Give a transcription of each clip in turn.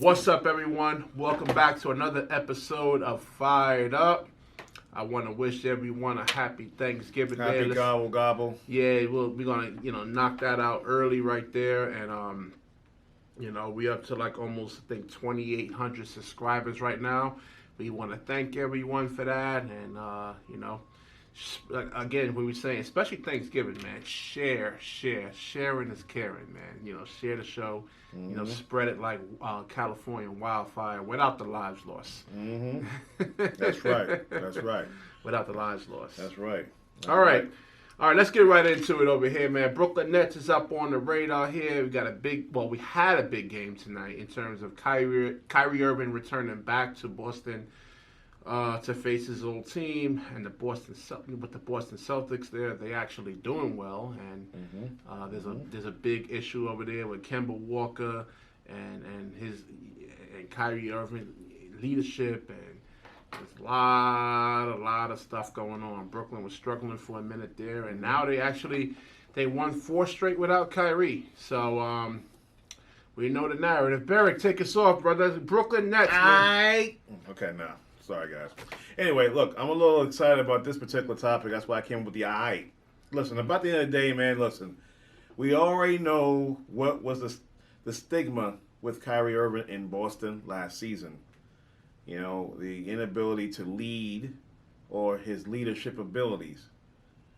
What's up, everyone? Welcome back to another episode of Fired Up. I want to wish everyone a happy Thanksgiving Day. Happy gobble gobble. Yeah, we're gonna knock that out early right there, and we up to like almost I think 2,800 subscribers right now. We want to thank everyone for that, and again, we were saying, especially Thanksgiving, man. Sharing is caring, man. Share the show. Mm-hmm. Spread it like California wildfire without the lives lost. Mm-hmm. That's right. That's right. Without the lives lost. That's right. All right. Let's get right into it over here, man. Brooklyn Nets is up on the radar here. We had a big game tonight in terms of Kyrie Irving returning back to Boston to face his old team, and with the Boston Celtics there, they actually doing well, and there's a big issue over there with Kemba Walker and Kyrie Irving leadership, and there's a lot of stuff going on. Brooklyn was struggling for a minute there, and now they won 4 straight without Kyrie. So we know the narrative. Berick, take us off, brother. Brooklyn Nets. Okay, now. Sorry, guys. Anyway, look, I'm a little excited about this particular topic. That's why I came up with the aight. Listen, about the end of the day, man, listen. We already know what was the stigma with Kyrie Irving in Boston last season. The inability to lead or his leadership abilities.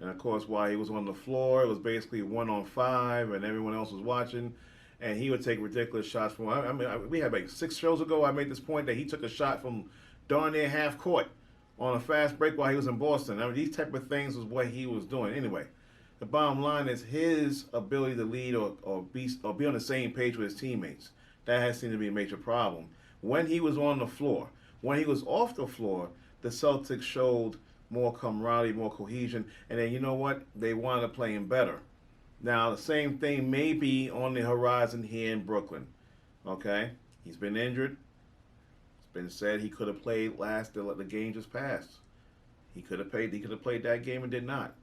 And, of course, while he was on the floor, it was basically 1-on-5, and everyone else was watching. And he would take ridiculous shots from. We had like 6 shows ago, I made this point that he took a shot from darn near half court on a fast break while he was in Boston. These type of things was what he was doing. Anyway, the bottom line is his ability to lead or be on the same page with his teammates. That has seemed to be a major problem. When he was on the floor, when he was off the floor, the Celtics showed more camaraderie, more cohesion, and then you know what? They wound up playing better. Now, the same thing may be on the horizon here in Brooklyn. Okay? He's been injured. Been said he could have played the game just passed. He could have played that game and did not.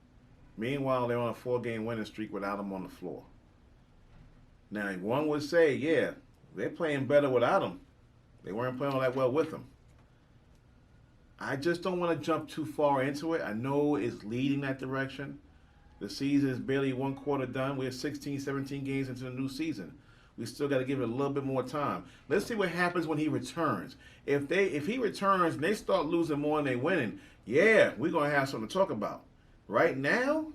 Meanwhile, they're on a 4-game winning streak without him on the floor. Now, one would say, yeah, they're playing better without him. They weren't playing all that well with him. I just don't want to jump too far into it. I know it's leading that direction. The season is barely 1 quarter done. We're 16, 17 games into the new season. We still got to give it a little bit more time. Let's see what happens when he returns. If he returns and they start losing more than they winning, yeah, we're going to have something to talk about. Right now,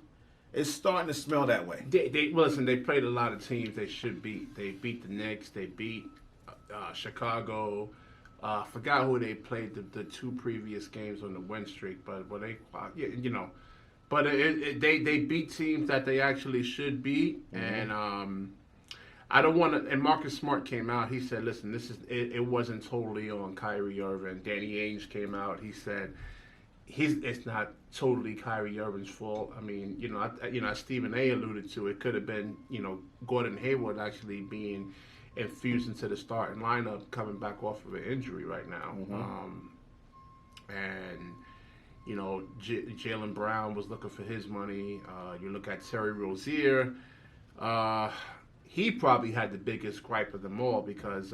it's starting to smell that way. They played a lot of teams they should beat. They beat the Knicks. They beat Chicago. Forgot who they played the 2 previous games on the win streak, but they beat teams that they actually should beat, and I don't want to. And Marcus Smart came out. He said, "Listen, it wasn't totally on Kyrie Irving." Danny Ainge came out. He said, "It's not totally Kyrie Irving's fault." I mean, as Stephen A. alluded to, it could have been, Gordon Hayward actually being infused into the starting lineup, coming back off of an injury right now, Jaylen Brown was looking for his money. You look at Terry Rozier. He probably had the biggest gripe of them all because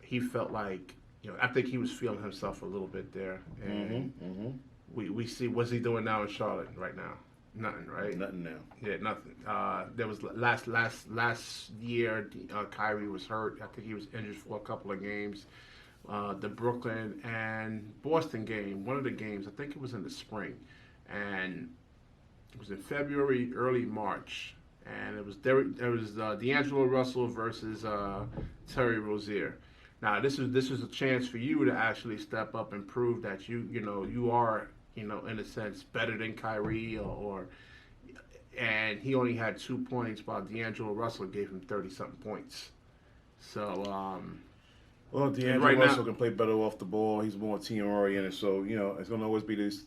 he felt like, I think he was feeling himself a little bit there. And we see, what's he doing now in Charlotte right now? Nothing, right? Nothing now. Yeah, nothing. There was last year, Kyrie was hurt. I think he was injured for a couple of games. The Brooklyn and Boston game, one of the games, I think it was in the spring. And it was in February, early March. And it was D'Angelo Russell versus Terry Rozier. Now this is a chance for you to actually step up and prove that you are in a sense better than Kyrie and he only had 2 points while D'Angelo Russell gave him 30-something points. So well, D'Angelo Russell can play better off the ball. He's more team oriented, so it's going to always be these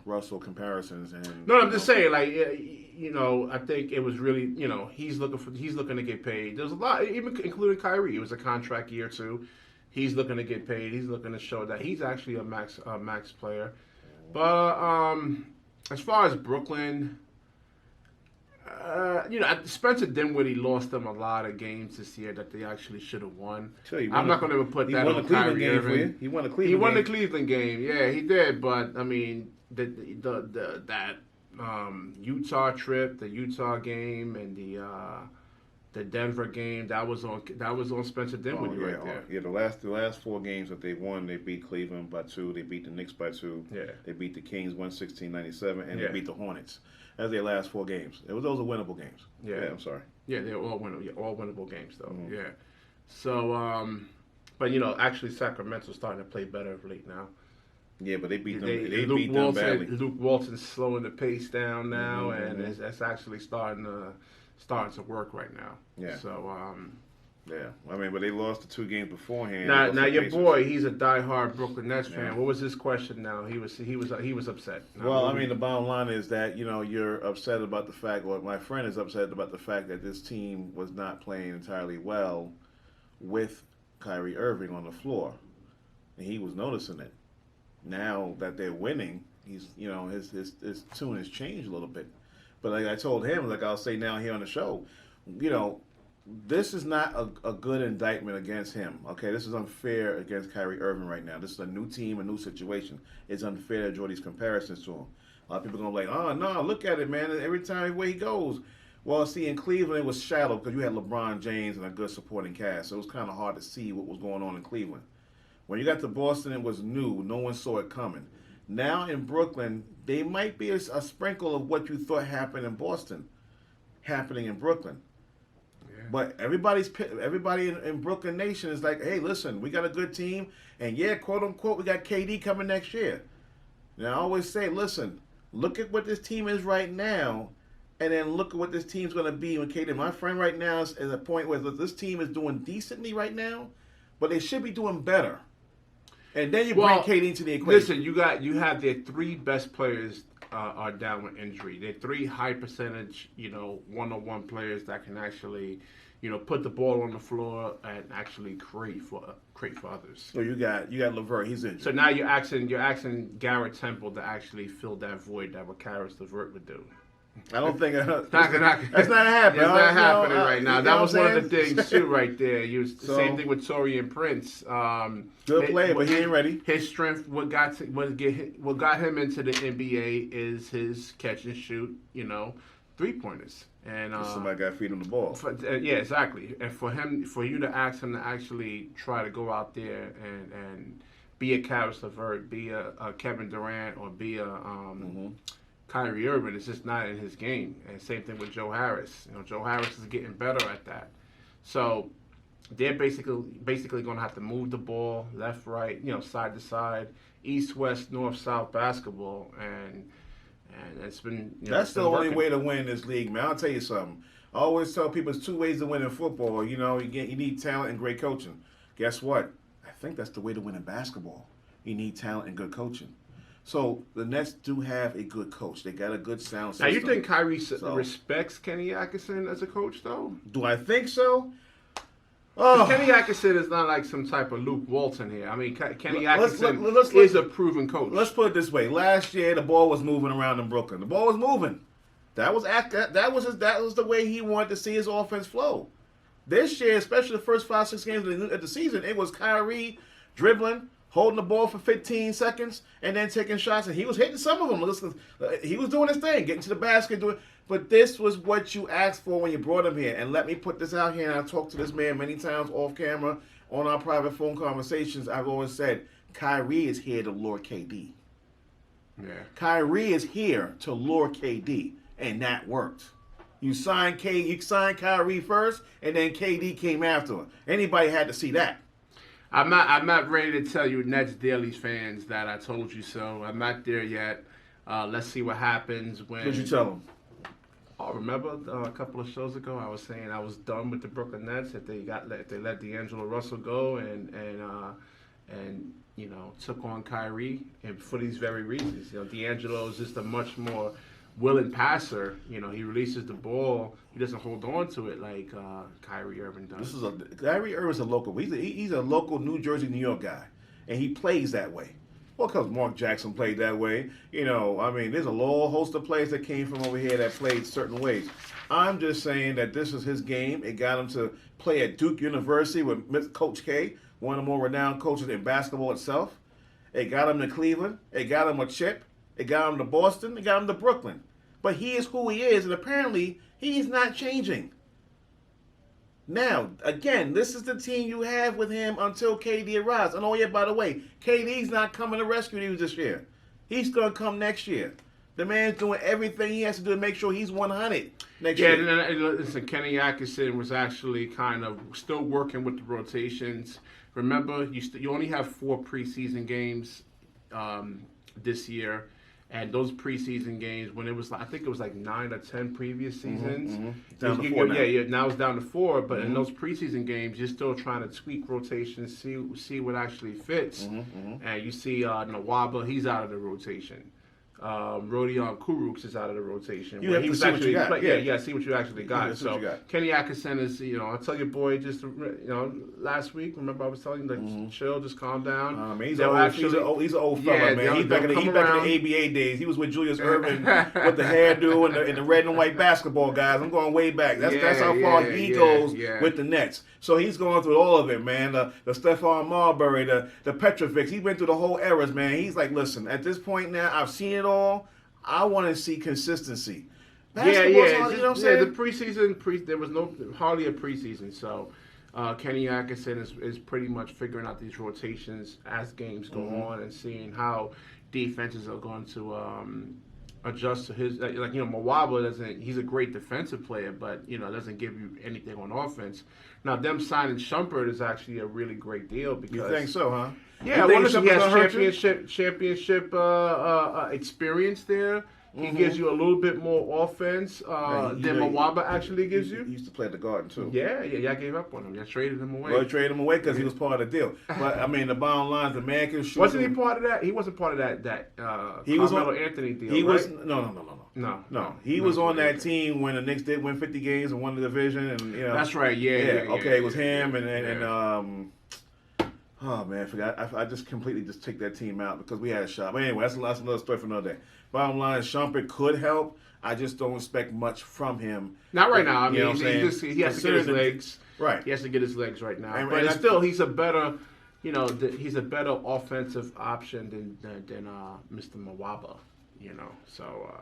Russell comparisons. And no, I'm just saying, like, I think it was really, he's looking to get paid. There's a lot, even including Kyrie. It was a contract year too. He's looking to get paid. He's looking to show that he's actually a max player. But as far as Brooklyn, Spencer Dinwiddie lost them a lot of games this year that they actually should have won. Sure, I'm not going to put that on Kyrie Irving. He won the Cleveland game. He won the Cleveland game. Yeah, he did. But I mean, that Utah trip, the Utah game, and the Denver game, that was on Spencer Dinwiddie right there. Yeah, the last 4 games that they won, they beat Cleveland by 2, they beat the Knicks by 2, they beat the Kings 116-97, and they beat the Hornets. That's their last 4 games. Those are winnable games. Yeah, I'm sorry. Yeah, they're all winnable. Yeah, all winnable games though. Mm-hmm. Yeah. So, but actually Sacramento's starting to play better of late now. Yeah, but they beat them. They beat them badly. Luke Walton's slowing the pace down now, and it's actually starting to work right now. Yeah. So, yeah. I mean, but they lost the 2 games beforehand. Now your boy, he's a diehard Brooklyn Nets fan. What was his question? Now he was upset. Well, I mean, the bottom line is that you're upset about the fact. Well, my friend is upset about the fact that this team was not playing entirely well with Kyrie Irving on the floor, and he was noticing it. Now that they're winning, he's his tune has changed a little bit. But like I told him, like I'll say now here on the show, this is not a good indictment against him. Okay, this is unfair against Kyrie Irving right now. This is a new team, a new situation. It's unfair to draw these comparisons to him. A lot of people are going to be like, oh, no, look at it, man. Every time where he goes. Well, see, in Cleveland, it was shallow because you had LeBron James and a good supporting cast. So it was kind of hard to see what was going on in Cleveland. When you got to Boston, it was new. No one saw it coming. Now in Brooklyn, they might be a sprinkle of what you thought happened in Boston happening in Brooklyn. Yeah. But everybody in Brooklyn Nation is like, hey, listen, we got a good team. And yeah, quote unquote, we got KD coming next year. Now, I always say, listen, look at what this team is right now. And then look at what this team's going to be when KD. My friend right now is at a point where this team is doing decently right now, but they should be doing better. And then you bring KD into the equation. Listen, you have their 3 best players are down with injury. They're 3 high percentage, one-on-one players that can actually, put the ball on the floor and actually create for others. So you got LeVert, he's injured. So now you're asking Garrett Temple to actually fill that void that what Karis LeVert would do. I don't think that's not happening. It's not happening right now. That was one of the things too, right there. Same thing with Taurean Prince. Good player, but he ain't ready. His strength, what got him into the NBA is his catch and shoot, 3-pointers. And somebody got to feed him the ball. Yeah, exactly. And for you to ask him to actually try to go out there and be a Karis LeVert, be a Kevin Durant, or be a Kyrie Irving, is just not in his game. And same thing with Joe Harris. Joe Harris is getting better at that. So they're basically going to have to move the ball left, right, side to side, east, west, north, south basketball, and it's been. That's the only way to win this league, man. I'll tell you something. I always tell people there's 2 ways to win in football. You need talent and great coaching. Guess what? I think that's the way to win in basketball. You need talent and good coaching. So the Nets do have a good coach. They got a good sound system. Now, you think Kyrie respects Kenny Atkinson as a coach, though? Do I think so? Kenny Atkinson is not like some type of Luke Walton here. I mean, Kenny Atkinson is a proven coach. Let's put it this way. Last year, the ball was moving around in Brooklyn. The ball was moving. That was the way he wanted to see his offense flow. This year, especially the first 5-6 games of the season, it was Kyrie dribbling, holding the ball for 15 seconds, and then taking shots. And he was hitting some of them. Listen, he was doing his thing, getting to the basket, But this was what you asked for when you brought him here. And let me put this out here, and I've talked to this man many times off camera on our private phone conversations. I've always said, Kyrie is here to lure KD. Yeah. Kyrie is here to lure KD, and that worked. You signed Kyrie first, and then KD came after him. Anybody had to see that. I'm not ready to tell you Nets Daily fans that I told you so. I'm not there yet. Let's see what happens when. What'd you tell them? I remember a couple of shows ago I was saying I was done with the Brooklyn Nets if they let D'Angelo Russell go and took on Kyrie, and for these very reasons. D'Angelo is just a much more willing passer. He releases the ball. He doesn't hold on to it like Kyrie Irving does. Kyrie Irving's a local. He's a local New Jersey, New York guy, and he plays that way. Well, because Mark Jackson played that way. You know, I mean, there's a whole host of players that came from over here that played certain ways. I'm just saying that this is his game. It got him to play at Duke University with Coach K, one of the more renowned coaches in basketball itself. It got him to Cleveland. It got him a chip. It got him to Boston. It got him to Brooklyn. But he is who he is, and apparently he's not changing. Now, again, this is the team you have with him until KD arrives. And oh yeah, by the way, KD's not coming to rescue you this year. He's going to come next year. The man's doing everything he has to do to make sure he's 100 next year. Yeah, listen, Kenny Atkinson was actually kind of still working with the rotations. Remember, you only have 4 preseason games this year. And those preseason games, when it was, I think it was like 9 or 10 previous seasons. Down to 4 now. Yeah, now it's down to 4. But in those preseason games, you're still trying to tweak rotations, see what actually fits. And you see Nwaba, he's out of the rotation. Rodion Kurucs is out of the rotation. You have to see what you got. See what you actually got. So Kenny Atkinson is, I tell your boy just, last week, remember I was telling you, chill, just calm down. He's an old fella, man. He's back in the ABA days. He was with Julius Irving with the hairdo and the red and white basketball guys. I'm going way back. That's how far he goes with the Nets. So he's going through all of it, man. The Stephon Marbury, the Petrovics. He went through the whole eras, man. He's like, listen, at this point now, I've seen it all. I want to see consistency. You know what I'm saying? The preseason, there was hardly a preseason. So Kenny Atkinson is pretty much figuring out these rotations as games go on and seeing how defenses are going to adjust to his. Nwaba doesn't. He's a great defensive player, but doesn't give you anything on offense. Now, them signing Shumpert is actually a really great deal because you think so, huh? Yeah, I wonder if he has championship experience there. He gives you a little bit more offense than Nwaba actually gives you. He used to play at the Garden, too. Yeah, y'all gave up on him. Y'all traded him away. Well, you traded him away because he was part of the deal. But, I mean, the bottom line is the man can shoot. Wasn't he part of that? He wasn't part of that Carmelo Anthony deal, No. He was on that team when the Knicks did win 50 games and won the division. And That's right, it was him and oh man, I forgot. I just completely take that team out because we had a shot. But anyway, that's another story for another day. Bottom line, Shumpert could help. I just don't expect much from him. Not right now. I mean, he has to get his legs. Right. He has to get his legs right now. But still, he's a better, he's a better offensive option than Mr. Nwaba. So.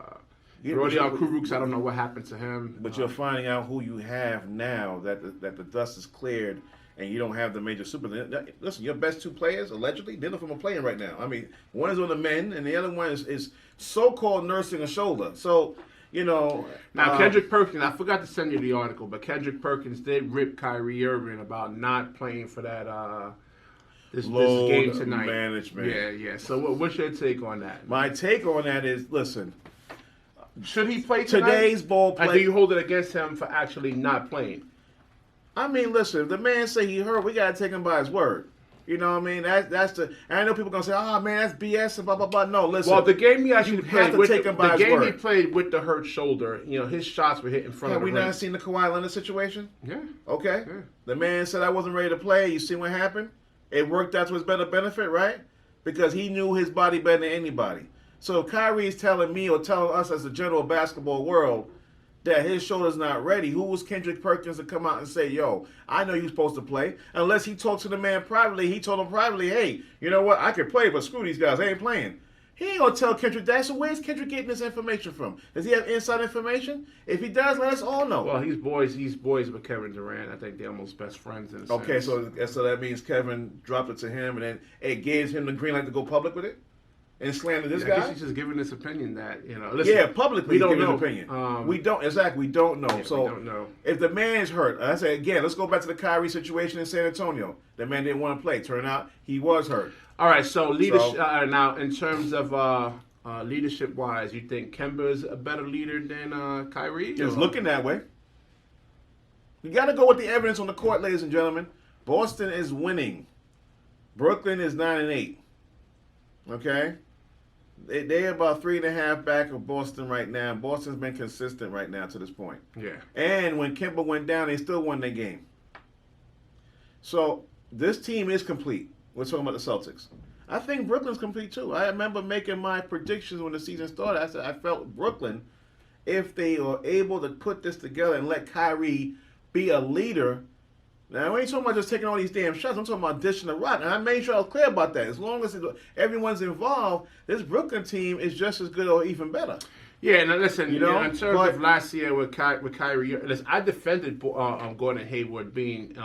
Rodion Kurucs, I don't know what happened to him. But you're finding out who you have now that the dust is cleared. And you don't have the major super. Listen, your best 2 players, allegedly, none of them are playing right now. I mean, one is on the men, and the other one is so-called nursing a shoulder. So, Now, Kendrick Perkins, I forgot to send you the article, but Kendrick Perkins did rip Kyrie Irving about not playing for that this game tonight. Management. Yeah. So what's your take on that? My take on that is, listen. Should he play tonight? Today's ball play. Or do you hold it against him for actually not playing? I mean, listen, if the man say he hurt, we got to take him by his word. You know what I mean? That's the. And I know people going to say, oh, man, that's BS and blah, blah, blah. No, listen. Well, the game he actually played with he played with the hurt shoulder, his shots were hit in front of the rim. Have we not seen the Kawhi Leonard situation? Yeah. Okay. Yeah. The man said I wasn't ready to play. You see what happened? It worked out to his better benefit, right? Because he knew his body better than anybody. So if Kyrie is telling me or telling us as the general basketball world that his shoulder's not ready, who was Kendrick Perkins to come out and say, yo, I know you're supposed to play? Unless he talked to the man privately, he told him privately, hey, you know what, I can play, but screw these guys, I ain't playing. He ain't going to tell Kendrick that, so where's Kendrick getting this information from? Does he have inside information? If he does, let us all know. Well, he's boys with Kevin Durant. I think they're almost best friends in a sense. Okay, so that means Kevin dropped it to him, and then it gave him the green light to go public with it? And slander this guy? I guess he's just giving this opinion that, listen, publicly we don't know. His opinion. We don't know. Yeah, so we don't know. If the man's hurt, I say again, let's go back to the Kyrie situation in San Antonio. The man didn't want to play. Turned out he was hurt. All right, so leadership. Now, in terms of leadership-wise, you think Kemba is a better leader than Kyrie? It's looking that way. You got to go with the evidence on the court, ladies and gentlemen. Boston is winning. Brooklyn is 9-8. Okay? They're about 3.5 back of Boston right now. Boston's been consistent right now to this point. Yeah. And when Kemba went down, they still won their game. So this team is complete. We're talking about the Celtics. I think Brooklyn's complete too. I remember making my predictions when the season started. I said I felt Brooklyn, if they are able to put this together and let Kyrie be a leader. Now, we ain't talking about just taking all these damn shots. I'm talking about dishing the rock. And I made sure I was clear about that. As long as everyone's involved, this Brooklyn team is just as good or even better. Yeah, now listen, You know, in terms of last year with Kyrie, listen, I defended Gordon Hayward being,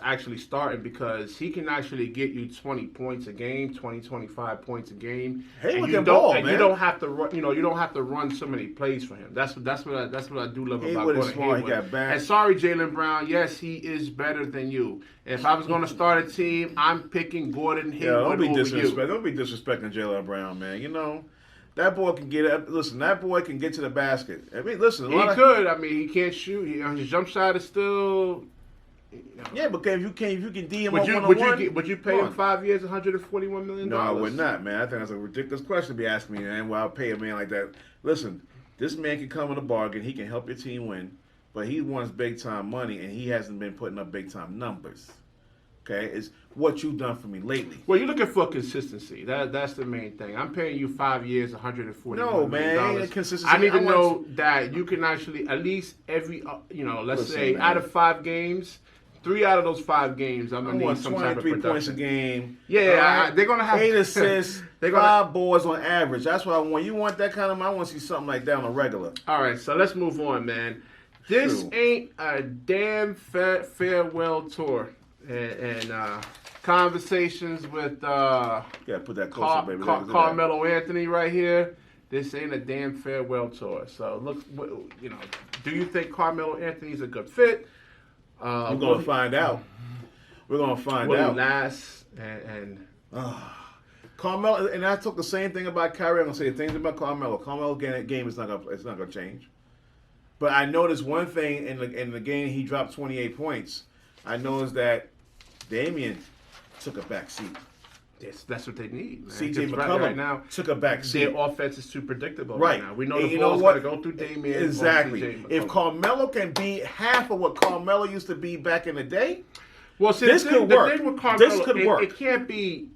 actually starting because he can actually get you 20 points a game, 20, 25 points a game. Hayward and can ball, man. You don't have to run, you don't have to run so many plays for him. That's what I do love about Hayward is Gordon smart. Hayward. He got back. And sorry, Jaylen Brown, yes, he is better than you. If I was going to start a team, I'm picking Gordon Hayward over you. Don't be disrespecting Jaylen Brown, man. You know. That boy can get up. Listen, that boy can get to the basket. I mean, listen. He can't shoot. His jump shot is still. Yeah, but if you can D him one-on-one, would you pay him 5 years, $141 million? No, I would not, man. I think that's a ridiculous question to be asking me, man. Well, I'll pay a man like that. Listen, this man can come in a bargain. He can help your team win, but he wants big-time money, and he hasn't been putting up big-time numbers. Okay, it's what you've done for me lately. Well, you're looking for consistency. That's the main thing. I'm paying you 5 years, $140 million. No, man, consistency. I need to know that you can actually at least every, let's say out of 5 games. 3 out of those 5 games, I'm gonna need some type of production. 23 points a game. Yeah, they're gonna have 8 assists, 5 boards on average. That's what I want. You want that kind of? I want to see something like that on a regular. All right, so let's move on, man. This ain't a damn farewell tour, and conversations with put that closer, baby. Carmelo Anthony right here. This ain't a damn farewell tour. So look, do you think Carmelo Anthony's a good fit? We're going to find out. We're going to find out. Will he last? And Carmelo, and I took the same thing about Kyrie. I'm going to say the things about Carmelo. Carmelo's game is not going to change. But I noticed one thing in the game he dropped 28 points. I noticed that Damian took a back seat. Yes, that's what they need. Man. CJ McCollum right now took a back seat. Their offense is too predictable right now. We know the ball's going to go through Damian. Exactly. If Carmelo can be half of what Carmelo used to be back in the day, well, see, this could work. The thing with Carmelo, this could work. It can't be,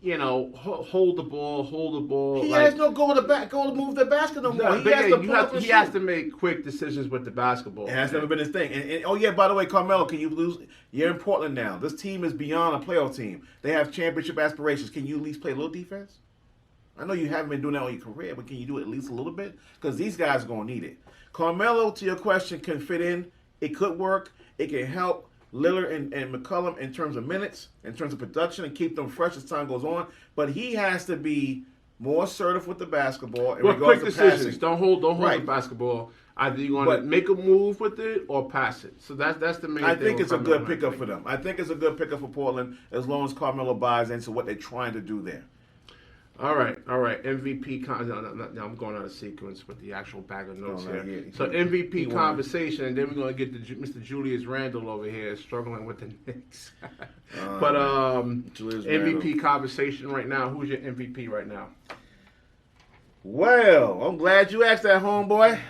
hold the ball. He has no go to move the basket no more. He has to make quick decisions with the basketball. It has never been his thing. And oh yeah, by the way, Carmelo, can you lose? You're in Portland now. This team is beyond a playoff team. They have championship aspirations. Can you at least play a little defense? I know you haven't been doing that all your career, but can you do it at least a little bit? Because these guys are going to need it. Carmelo, to your question, can fit in. It could work. It can help Lillard and McCollum in terms of minutes, in terms of production, and keep them fresh as time goes on. But he has to be more assertive with the basketball. Well, quick decisions. Don't hold the basketball. Either you're going to make a move with it or pass it. So that's the main thing. I think it's a good pickup for them. I think it's a good pickup for Portland as long as Carmelo buys into what they're trying to do there. All right. MVP. No, I'm going out of sequence with the actual bag of notes here. So MVP conversation, and then we're going to get to Mr. Julius Randle over here struggling with the Knicks. But MVP conversation right now. Who's your MVP right now? Well, I'm glad you asked that, homeboy.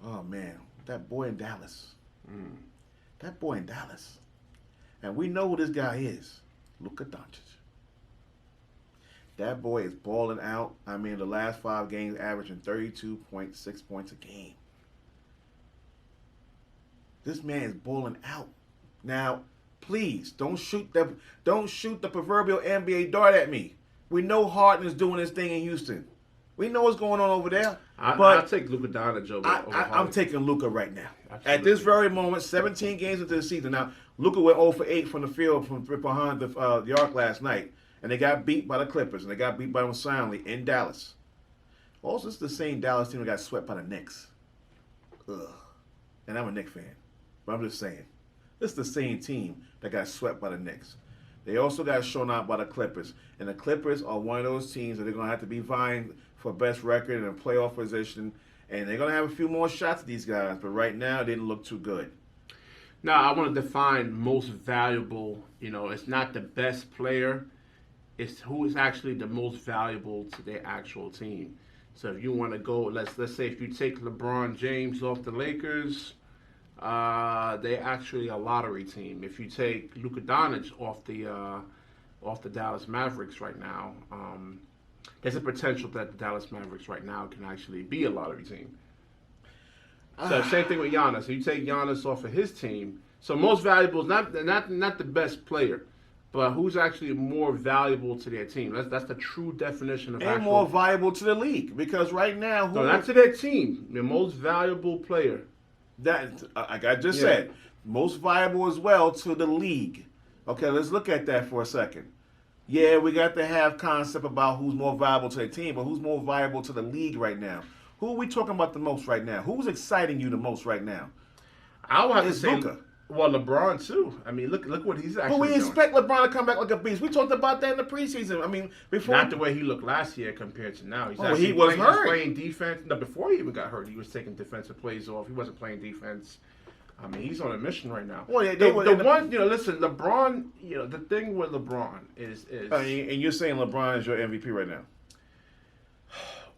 Oh man, that boy in Dallas. That boy in Dallas, and we know who this guy is, Luka Doncic. That boy is balling out. I mean, the last 5 games averaging 32.6 points a game. This man is balling out. Now, please don't shoot the proverbial NBA dart at me. We know Harden is doing his thing in Houston. We know what's going on over there. I'll take Luka Doncic over Harden. I'm taking Luka right now. Absolutely. At this very moment, 17 games into the season. Now, Luka went 0 for 8 from the field from behind the arc last night. And they got beat by the Clippers, and they got beat by them soundly in Dallas. Also, it's the same Dallas team that got swept by the Knicks. Ugh. And I'm a Knicks fan. But I'm just saying. It's the same team that got swept by the Knicks. They also got shown out by the Clippers. And the Clippers are one of those teams that they're going to have to be vying for best record and a playoff position. And they're going to have a few more shots at these guys. But right now, it didn't look too good. Now, I want to define most valuable. It's not the best player. It's who is actually the most valuable to their actual team. So if you want to go, let's say if you take LeBron James off the Lakers, they're actually a lottery team. If you take Luka Doncic off off the Dallas Mavericks right now. There's a potential that the Dallas Mavericks right now can actually be a lottery team. So same thing with Giannis. So you take Giannis off of his team. So most valuable is not the best player, but who's actually more valuable to their team. That's the true definition of and more valuable to the league, because right now, no, not to their team. The most valuable player. That like I just said, most valuable as well to the league. Okay, let's look at that for a second. Yeah, we got to have concept about who's more valuable to their team, but who's more valuable to the league right now? Who are we talking about the most right now? Who's exciting you the most right now? I would have to say Luka. Well, LeBron too. I mean, look what he's actually But we doing. expect LeBron to come back like a beast. We talked about that in the preseason. I mean, before Not the way he looked last year compared to now. He's he was hurt. playing defense. No, before he even got hurt, he was taking defensive plays off. He wasn't playing defense. I mean, he's on a mission right now. Well, Listen, LeBron. The thing with LeBron is. And you're saying LeBron is your MVP right now?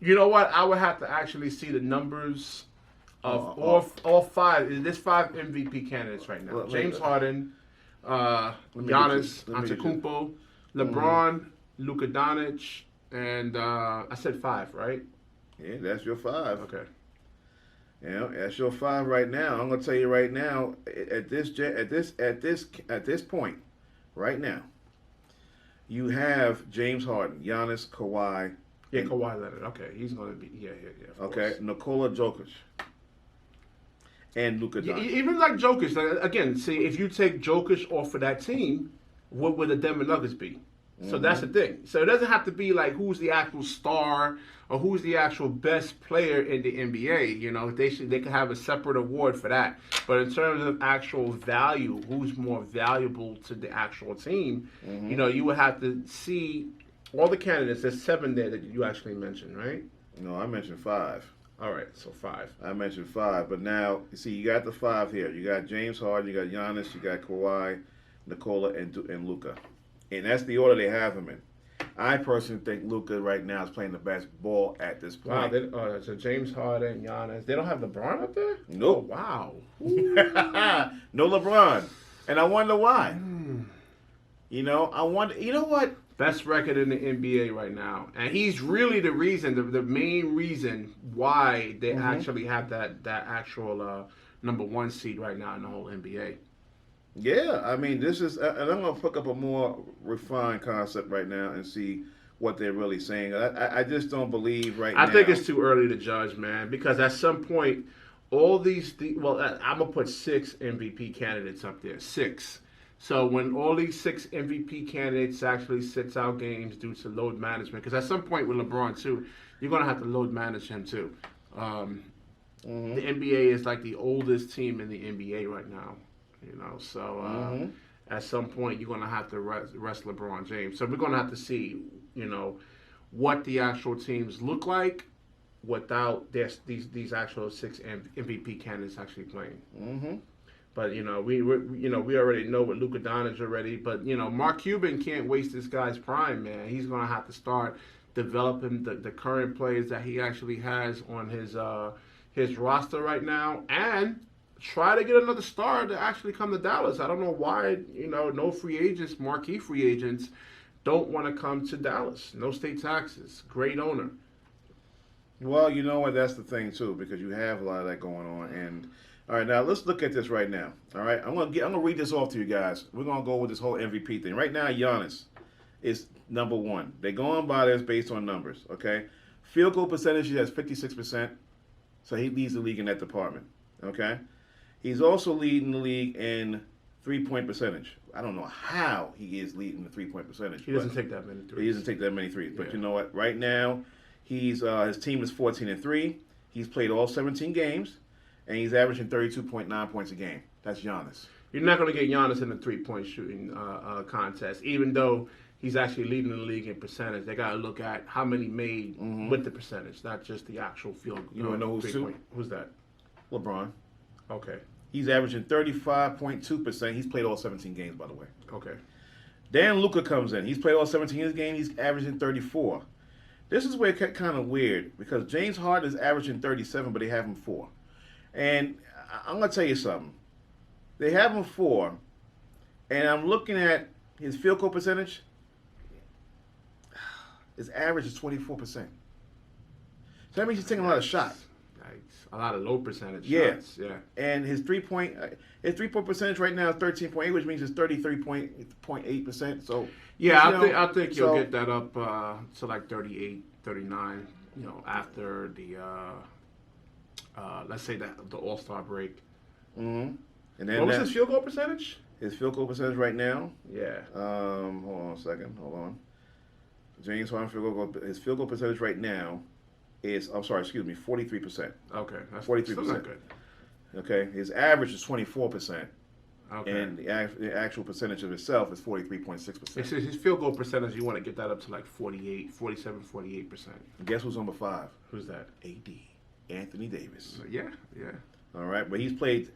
You know what? I would have to actually see the numbers of all five. There's 5 MVP candidates right now. James Harden, Giannis Antetokounmpo, LeBron, Luka Doncic, and I said 5, right? Yeah, that's your 5. Okay. Yeah, that's your 5 right now. I'm gonna tell you right now. At this point, right now, you have James Harden, Giannis, Kawhi. Yeah, Kawhi Leonard. Okay, he's gonna be. Yeah. Okay, Nikola Jokic. And Luka Doncic. Even like Jokic, again, see, if you take Jokic off of that team, what would the Denver Nuggets be? So that's the thing. So it doesn't have to be like who's the actual star or who's the actual best player in the NBA. They could have a separate award for that. But in terms of actual value, who's more valuable to the actual team, you would have to see all the candidates. There's 7 there that you actually mentioned, right? No, I mentioned 5. All right, so 5. I mentioned 5, but now you see you got the 5 here. You got James Harden, you got Giannis, you got Kawhi, Nikola, and Luka, and that's the order they have him in. I personally think Luka right now is playing the best ball at this point. Wow, so James Harden, Giannis, they don't have LeBron up there? Nope. Oh, wow. No LeBron, and I wonder why. I wonder. You know what? Best record in the NBA right now, and he's really the reason, the main reason why they actually have that actual number 1 seed right now in the whole NBA. Yeah, I mean, this is, and I'm going to pick up a more refined concept right now and see what they're really saying. I just don't believe now. I think it's too early to judge, man, because at some point, all these, I'm going to put 6 MVP candidates up there, 6. So when all these 6 MVP candidates actually sits out games due to load management, because at some point with LeBron too, you're going to have to load manage him too. The NBA is like the oldest team in the NBA right now, so at some point you're going to have to rest LeBron James. So we're going to have to see, what the actual teams look like without these actual 6 MVP candidates actually playing. But we already know what Luka Doncic already. But Mark Cuban can't waste this guy's prime, man. He's gonna have to start developing the current players that he actually has on his roster right now, and try to get another star to actually come to Dallas. I don't know why no free agents, marquee free agents, don't want to come to Dallas. No state taxes, great owner. Well, you know what? That's the thing too, because you have a lot of that going on. And all right, now let's look at this right now. All right, I'm gonna read this off to you guys. We're gonna go with this whole MVP thing right now. Giannis is number 1. They're going by this based on numbers. Okay, field goal percentage, he has 56%, so he leads the league in that department. Okay, he's also leading the league in 3-point percentage. I don't know how he is leading the 3-point percentage. He doesn't take that many threes. He doesn't take that many threes. But you know what? Right now, he's his team is 14-3. He's played all 17 games. And he's averaging 32.9 points a game. That's Giannis. You're not going to get Giannis in the 3-point shooting contest, even though he's actually leading the league in percentage. They got to look at how many made with the percentage, not just the actual field. You want to know who's 2? Who's that? LeBron. Okay. He's averaging 35.2%. He's played all 17 games, by the way. Okay. Then Luka comes in. He's played all 17 games. He's averaging 34. This is where it got kind of weird, because James Harden is averaging 37, but they have him 4. And I'm going to tell you something. They have him 4, and I'm looking at his field goal percentage. His average is 24%. So that means he's taking a lot of shots. A lot of low percentage shots. Yeah. And his 3-point percentage right now is 13.8, which means it's 33.8%. So I think you'll get that up to like 38, 39. After the let's say the All-Star break. Mm-hmm. And then what was his field goal percentage? His field goal percentage right now. Yeah. Hold on a second. Hold on. James Harden his field goal percentage right now is 43%. Okay, that's 43%. Still not good. Okay, his average is 24%. Okay. And the actual percentage of itself is 43.6%. His field goal percentage, you want to get that up to like 48%. Guess who's number 5? Who's that? AD, Anthony Davis. Yeah. All right, but he's played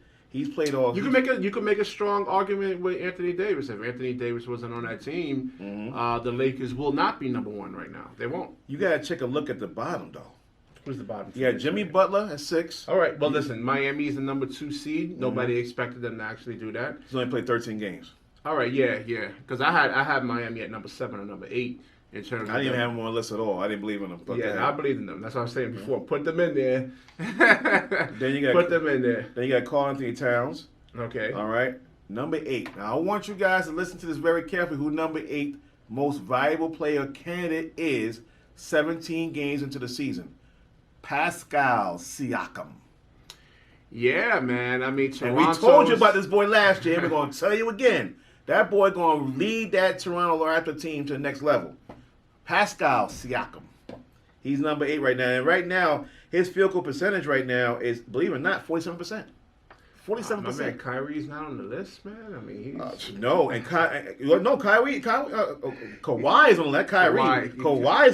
all. You can make a strong argument with Anthony Davis. If Anthony Davis wasn't on that team, the Lakers will not be number 1 right now. They won't. You gotta take a look at the bottom though. Who's the bottom? You got Jimmy Butler at 6. All right. Well, listen. Miami is the number 2 seed. Nobody expected them to actually do that. He's only played 13 games. All right. Yeah. Because I had Miami at number 7 or number 8 in terms. I didn't even have them on the list at all. I didn't believe in them. I believe in them. That's what I was saying before. Put them in there. Then you got put them in there. Then you got Colin Towns. Okay. All right. Number 8. Now I want you guys to listen to this very carefully. Who number 8 most valuable player candidate is 17 games into the season. Pascal Siakam. Yeah, man. I mean, and we told you about this boy last year. We're going to tell you again. That boy going to lead that Toronto Raptors team to the next level. Pascal Siakam. He's number 8 right now. And right now, his field goal percentage right now is, believe it or not, 47%. 47%. My man, Kyrie's not on the list, man. I mean, he's no, and Kawhi is on the list. Kawhi is on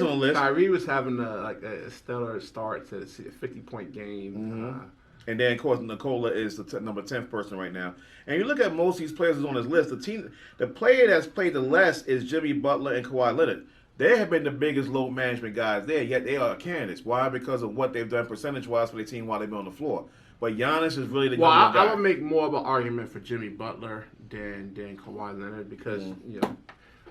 the list. Kyrie was having a stellar start to a 50-point game. And then, of course, Nikola is the number 10th person right now. And you look at most of these players that's on this list. The player that's played the less is Jimmy Butler and Kawhi Leonard. They have been the biggest load management guys there, yet they are candidates. Why? Because of what they've done percentage-wise for their team while they've been on the floor. But Giannis is really the guy. I would make more of an argument for Jimmy Butler than Kawhi Leonard because,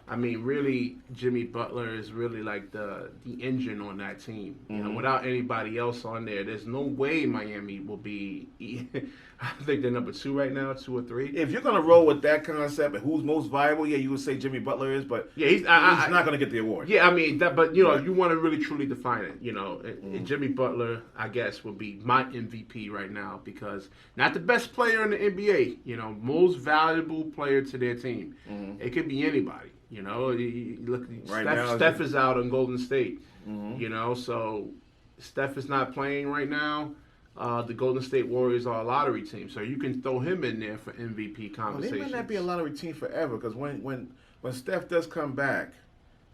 I mean, really, Jimmy Butler is really like the engine on that team. You know, without anybody else on there, there's no way Miami will be. I think they're number 2 right now, 2 or 3. If you're gonna roll with that concept and who's most viable, you would say Jimmy Butler is, but he's not gonna get the award. Yeah, I mean that, but you want to really truly define it. And Jimmy Butler, I guess, would be my MVP right now because not the best player in the NBA. Most valuable player to their team. It could be anybody. Look, Steph is out on Golden State. So Steph is not playing right now. The Golden State Warriors are a lottery team, so you can throw him in there for MVP conversations. They might not be a lottery team forever because when Steph does come back,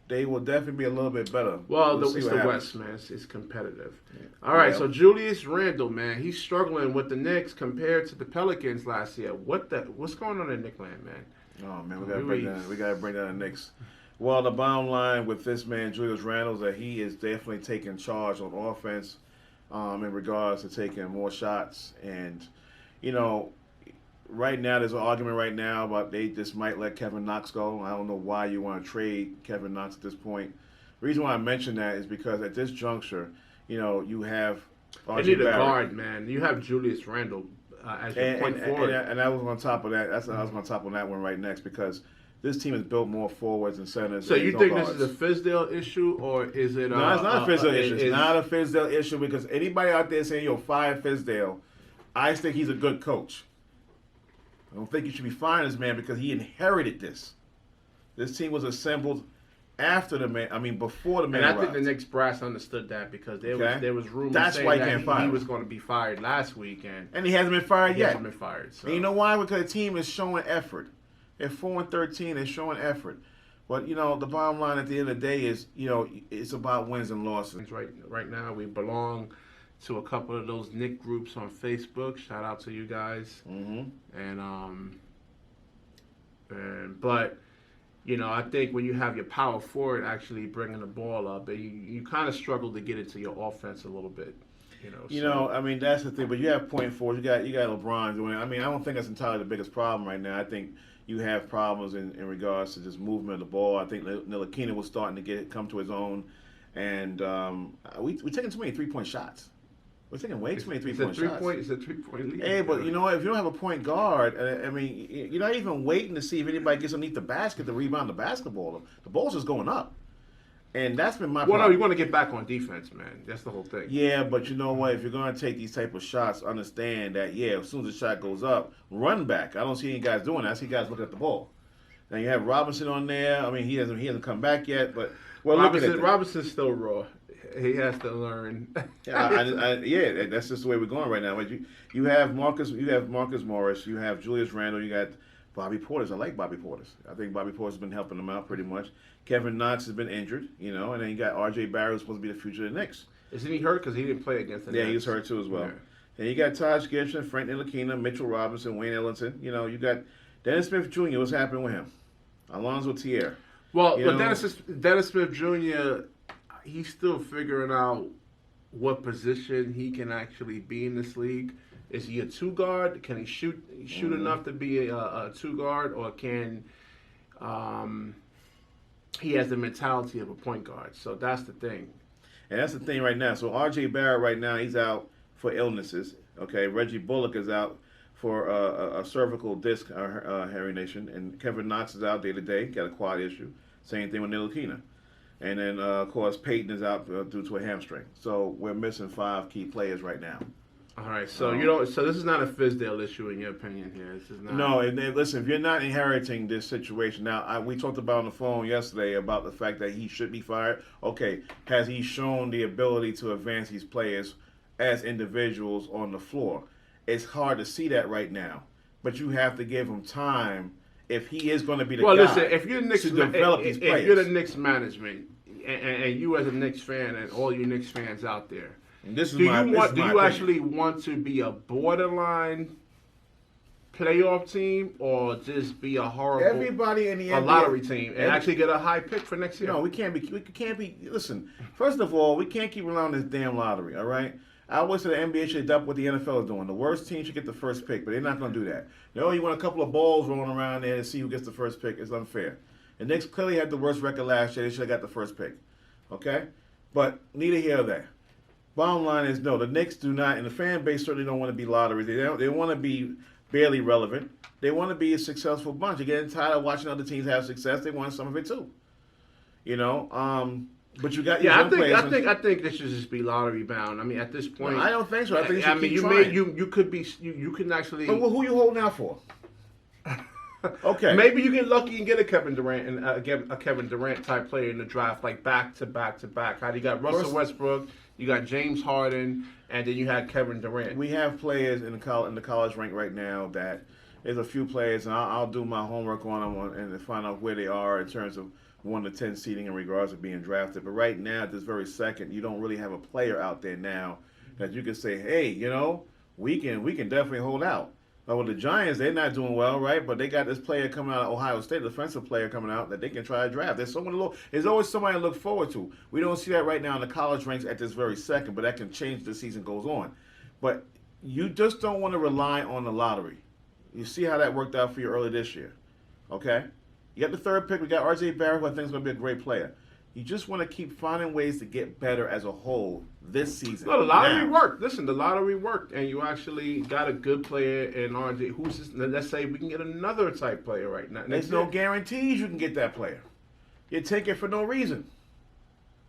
they will definitely be a little bit better. Well, it's the West, man. It's competitive. Yeah. All right, so Julius Randle, man, he's struggling with the Knicks compared to the Pelicans last year. What's going on in Knickland, man? Oh man, we gotta bring down the Knicks. Well, the bottom line with this man, Julius Randle, is that he is definitely taking charge on offense. In regards to taking more shots. And, right now there's an argument right now about they just might let Kevin Knox go. I don't know why you want to trade Kevin Knox at this point. The reason why I mention that is because at this juncture, you have RJ Barrett. A guard, man. You have Julius Randle as your point forward. And I was on top of that. I was on top on that one right next because this team has built more forwards and centers. So you think this is a Fizdale issue, or is it? No, it's not a Fizdale issue. It's not a Fizdale issue because anybody out there saying, fire Fizdale, I think he's a good coach. I don't think you should be firing this man because he inherited this. This team was assembled after the man. I mean, before the man. And I think the Knicks brass understood that because there was rumors saying that he was going to be fired last week, and he hasn't been fired yet. He hasn't been fired. So. And you know why? Because the team is showing effort. They're 4-13. They're showing effort. But, the bottom line at the end of the day is, it's about wins and losses. Right now, we belong to a couple of those Knick groups on Facebook. Shout out to you guys. But, I think when you have your power forward actually bringing the ball up, you kind of struggle to get into your offense a little bit. I mean, that's the thing. But you have point forwards. You got LeBron doing it. I mean, I don't think that's entirely the biggest problem right now. I think you have problems in regards to just movement of the ball. I think Ntilikina was starting to come to his own, and we're taking too many 3-point shots. We're taking way too many 3-point shots. It's a 3-point lead. Hey, but you know what? If you don't have a point guard, I mean, you're not even waiting to see if anybody gets underneath the basket to rebound the basketball. The ball's just going up. And that's been my problem. Well, no, you want to get back on defense, man. That's the whole thing. Yeah, but you know what? If you're going to take these type of shots, understand that, as soon as the shot goes up, run back. I don't see any guys doing that. I see guys looking at the ball. Now, you have Robinson on there. I mean, he hasn't come back yet, but Robinson's still raw. He has to learn. That's just the way we're going right now. But you have Marcus Morris, you have Julius Randle, you got Bobby Portis. I like Bobby Portis. I think Bobby Portis has been helping them out pretty much. Kevin Knox has been injured, and then you got R.J. Barrett, who's supposed to be the future of the Knicks. Isn't he hurt because he didn't play against the Knicks? Yeah, he was hurt too as well. Yeah. And you got Taj Gibson, Frank Ntilikina, Mitchell Robinson, Wayne Ellington. You got Dennis Smith Jr. What's happening with him? Alonzo Thier. Well, but Dennis Smith Jr., he's still figuring out what position he can actually be in this league. Is he a 2-guard? Can he shoot enough to be a 2-guard, or can he has the mentality of a point guard? So that's the thing. And that's the thing right now. So R.J. Barrett right now, he's out for illnesses. Okay, Reggie Bullock is out for a cervical disc herniation, and Kevin Knox is out day to day, got a quad issue. Same thing with Ntilikina. And then, of course, Peyton is out due to a hamstring. So we're missing 5 key players right now. All right, so so this is not a Fizdale issue in your opinion here. This is not. No, and listen, if you're not inheriting this situation now, we talked about on the phone yesterday about the fact that he should be fired. Okay, has he shown the ability to advance these players as individuals on the floor? It's hard to see that right now, but you have to give him time if he is going to be the guy. Well, listen, if you're the Knicks, to develop these players. If you're the Knicks management, and you as a Knicks fan, and all you Knicks fans out there. Do you actually want to be a borderline playoff team, or just be a horrible everybody in the NBA, lottery team and actually get a high pick for next year? No, we can't be. Listen, first of all, we can't keep relying on this damn lottery. All right. I always say the NBA should adopt what the NFL is doing. The worst team should get the first pick, but they're not going to do that. You want a couple of balls rolling around there to see who gets the first pick. It's unfair. The Knicks clearly had the worst record last year. They should have got the first pick. Okay? But neither here nor there. Bottom line is, no, the Knicks do not, and the fan base certainly don't want to be lottery. They want to be barely relevant. They want to be a successful bunch. They're getting tired of watching other teams have success. They want some of it too. But you got I think this should just be lottery bound. I mean, at this point, no, I don't think so. I think you can actually. But who you holding out for? Okay, maybe you get lucky and get a Kevin Durant and get a Kevin Durant type player in the draft, like back to back to back. How you got Russell Westbrook, you got James Harden, and then you had Kevin Durant. We have players in the college rank right now that there's a few players, and I'll do my homework on them and find out where they are in terms of 1 to 10 seeding in regards to being drafted. But right now, at this very second, you don't really have a player out there now that you can say, hey, we can definitely hold out. But with the Giants, they're not doing well, right? But they got this player coming out of Ohio State, defensive player coming out that they can try to draft. There's always somebody to look forward to. We don't see that right now in the college ranks at this very second, but that can change as the season goes on. But you just don't want to rely on the lottery. You see how that worked out for you early this year, okay? You got the third pick. We got R.J. Barrett, who I think is going to be a great player. You just want to keep finding ways to get better as a whole this season. No, the lottery worked. Listen, the lottery worked, and you actually got a good player in R.J. Let's say we can get another type player right now. There's no guarantees you can get that player. You take it for no reason.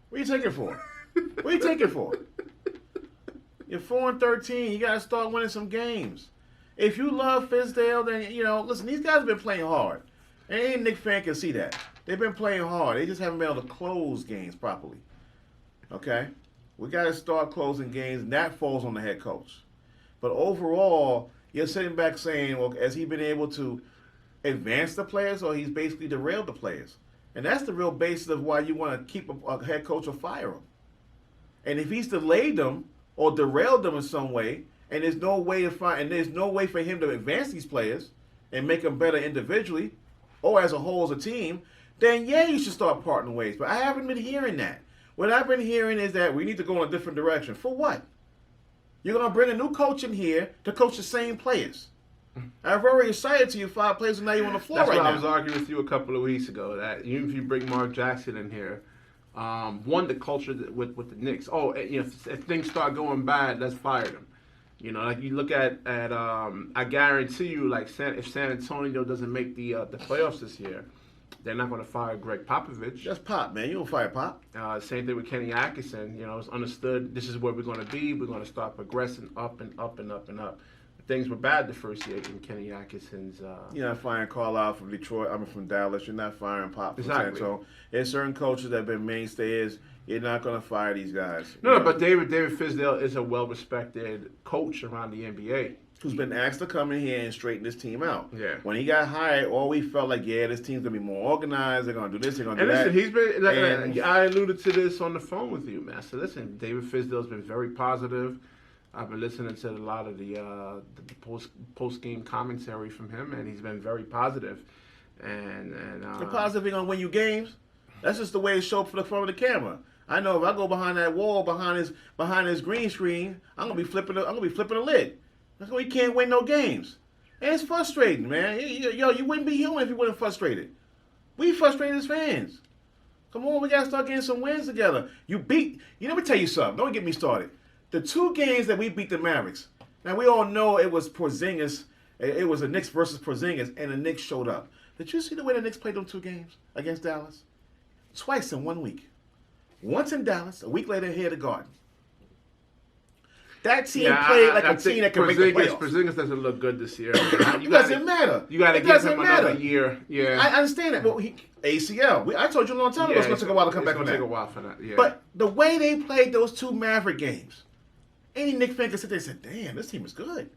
What are you taking for? What are you taking for? You're 4-13. You got to start winning some games. If you love Fizdale, then, listen, these guys have been playing hard. And any Knicks fan can see that. They've been playing hard. They just haven't been able to close games properly. Okay? We got to start closing games, and that falls on the head coach. But overall, you're sitting back saying, well, has he been able to advance the players, or he's basically derailed the players? And that's the real basis of why you want to keep a head coach or fire him. And if he's delayed them or derailed them in some way, and there's no way for him to advance these players and make them better individually or as a whole as a team, then you should start parting ways. But I haven't been hearing that. What I've been hearing is that we need to go in a different direction. For what? You're going to bring a new coach in here to coach the same players. I've already cited to you 5 players now you on the floor That's right what now. I was arguing with you a couple of weeks ago. That even if you bring Mark Jackson in here, one, the culture with the Knicks. Oh, if things start going bad, let's fire them. Like you look at I guarantee you, like if San Antonio doesn't make the playoffs this year, they're not going to fire Greg Popovich. That's Pop, man. You don't fire Pop. Same thing with Kenny Atkinson. It's understood this is where we're going to be. We're going to start progressing up and up and up and up. Things were bad the first year in Kenny Atkinson's. You're not firing Carlisle from Detroit. I'm from Dallas. You're not firing Pop from Exactly. San Antonio. There's certain coaches that have been mainstays. You're not going to fire these guys. No, but David Fizdale is a well-respected coach around the NBA. Who's been asked to come in here and straighten this team out. Yeah. When he got hired, all we felt like, this team's going to be more organized. They're going to do this. They're going to do And that. listen, he's been. I alluded to this on the phone with you, man. So listen, David Fizdale's been very positive. I've been listening to a lot of the post game commentary from him, and he's been very positive. And the positive ain't gonna win you games. That's just the way it showed for the front of the camera. I know if I go behind that wall, behind his green screen, I'm gonna be flipping the lid. That's why you can't win no games. And it's frustrating, man. You wouldn't be human if you weren't frustrated. We frustrated as fans. Come on, we gotta start getting some wins together. Let me tell you something. Don't get me started. The 2 games that we beat the Mavericks, now we all know it was Porzingis, it was the Knicks versus Porzingis, and the Knicks showed up. Did you see the way the Knicks played those 2 games against Dallas? Twice in 1 week. Once in Dallas, a week later here at the Garden. That team played like a team that can make the playoffs. Porzingis doesn't look good this year. It doesn't matter. You got to give him another year. Yeah, I understand that. Well, ACL. I told you a long time ago it's going to take a while to come back on that. It's going to take a while for that, yeah. But the way they played those 2 Maverick games, any Knicks fan could sit there and say, damn, this team is good.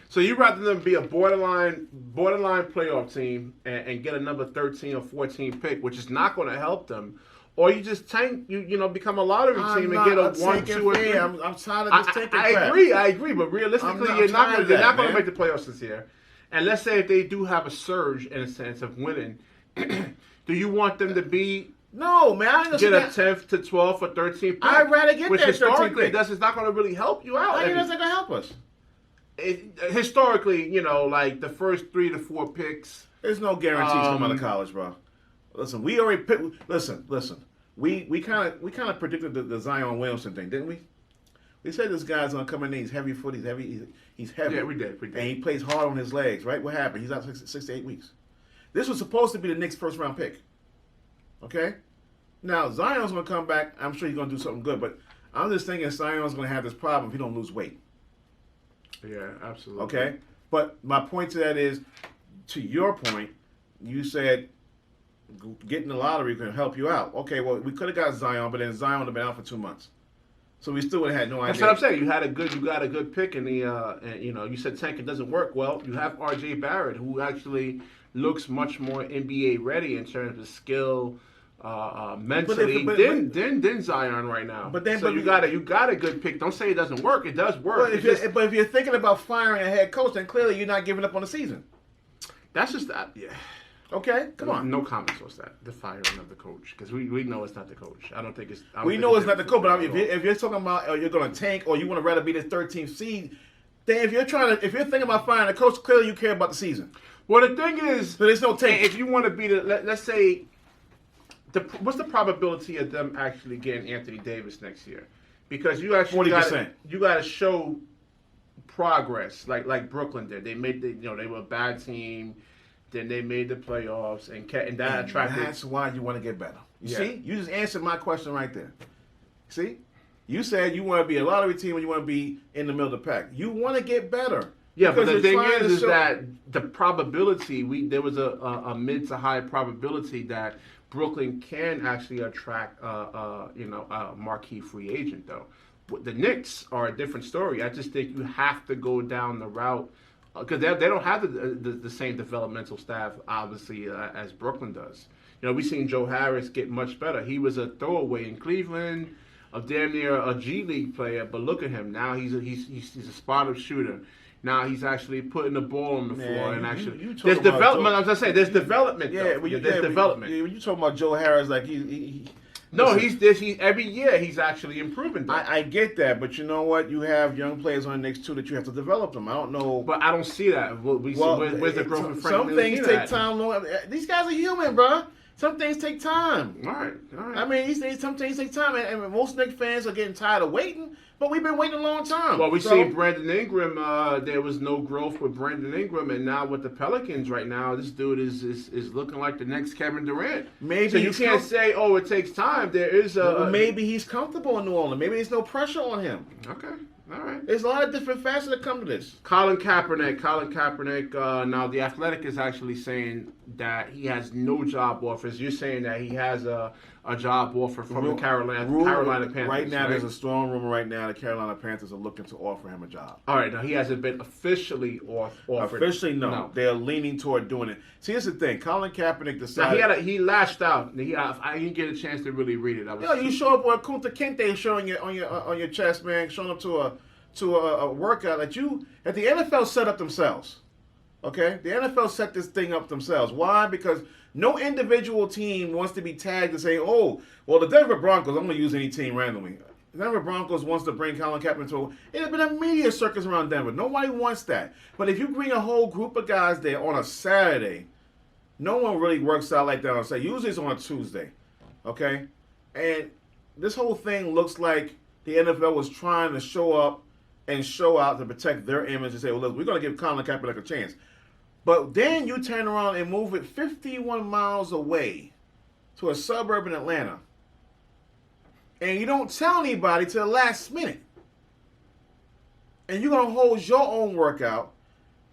So you'd rather them be a borderline playoff team and get another 13 or 14 pick, which is not going to help them, or you just tank, become a lottery team and get a 1, 2, or 3. I'm tired of this tanking crap. I agree, but realistically, you're not going to make the playoffs this year. And let's say if they do have a surge in a sense of winning, do you want them to be? No, man. I get a 10th to 12th or 13th pick. I'd rather get which that 13th historically, pick. it's not going to really help you out. I think that's not going to help us. Historically, like the first 3 to 4 picks. There's no guarantees coming out of college, bro. Listen, we already picked. Listen. We kind of predicted the Zion Williamson thing, didn't we? We said this guy's gonna come in there. He's heavy foot. He's heavy. He's heavy. Yeah, we did. And he plays hard on his legs, right? What happened? He's out 6 to 8 weeks. This was supposed to be the Knicks' first round pick. Okay. Now Zion's gonna come back. I'm sure he's gonna do something good, but I'm just thinking Zion's gonna have this problem if he don't lose weight. Yeah, absolutely. Okay. But my point to that is, to your point, you said getting the lottery can help you out. Okay, well, we could have got Zion, but then Zion would have been out for 2 months. So we still would have had no idea. That's what I'm saying. You got a good pick in the, and, you said tanking doesn't work. Well, you have R.J. Barrett, who actually looks much more NBA ready in terms of skill, mentally than Zion right now. But you got a good pick. Don't say it doesn't work. It does work. But if you're thinking about firing a head coach, then clearly you're not giving up on the season. That's just that. Yeah. Okay, come on. No comments on that. The firing of the coach, because we know it's not the coach. I don't think it's. We know it's not the coach, but if you're talking about you're going to tank or you want to rather be the 13th seed, then if you're thinking about firing the coach, clearly you care about the season. Well, the thing is, so there's no tank. If you want to be let's say, what's the probability of them actually getting Anthony Davis next year? Because you actually 40%. You got to show progress, like Brooklyn did. They were a bad team. Then they made the playoffs, and that attracted. That's why you want to get better. See, you just answered my question right there. See, you said you want to be a lottery team and you want to be in the middle of the pack. You want to get better. Yeah, but the thing is that the probability there was a mid to high probability that Brooklyn can actually attract a marquee free agent though. The Knicks are a different story. I just think you have to go down the route. Because they don't have the same developmental staff, obviously, as Brooklyn does. We've seen Joe Harris get much better. He was a throwaway in Cleveland, a damn near a G League player, but look at him. Now he's a spot-up shooter. Now he's actually putting the ball on the floor. And actually, there's development. As I say, there's development. Yeah, there's development. When you talking about Joe Harris, like No, Listen, he every year he's actually improving. I get that, but you know what? You have young players on the Knicks too that you have to develop them. I don't know. But I don't see that. Where's the growth in Frank some things Ntilikina take at? time. These guys are human, bro. Some things take time. All right. I mean, these things, some things take time, and most Knicks fans are getting tired of waiting. But we've been waiting a long time. Well, we see Brandon Ingram. There was no growth with Brandon Ingram, and now with the Pelicans right now, this dude is looking like the next Kevin Durant. Maybe so you can't say, "Oh, it takes time." There is maybe he's comfortable in New Orleans. Maybe there's no pressure on him. Okay. All right. There's a lot of different facets that come to this. Colin KAEPERNIck. Now the Athletic is actually saying that he has no job offers. You're saying that he has a job offer from the Carolina Panthers. Right now, there's a strong rumor right now the Carolina Panthers are looking to offer him a job. All right. Now he hasn't been officially offered. Officially, no. They're leaning toward doing it. See, here's the thing. Colin KAEPERNIck decided. Now he lashed out. I didn't get a chance to really read it. You show up with Kunta Kinte showing you on your chest, man, showing up to a workout that the NFL set up themselves. Okay? The NFL set this thing up themselves. Why? Because no individual team wants to be tagged and say, oh, well, the Denver Broncos, I'm going to use any team randomly. The Denver Broncos wants to bring Colin KAEPERNIck to it has been a media circus around Denver. Nobody wants that. But if you bring a whole group of guys there on a Saturday, no one really works out like that on a Saturday. Usually it's on a Tuesday. Okay? And this whole thing looks like the NFL was trying to show up and show out to protect their image and say, well, look, we're going to give Colin KAEPERNIck a chance. But then you turn around and move it 51 miles away to a suburb in Atlanta. And you don't tell anybody till the last minute. And you're going to hold your own workout.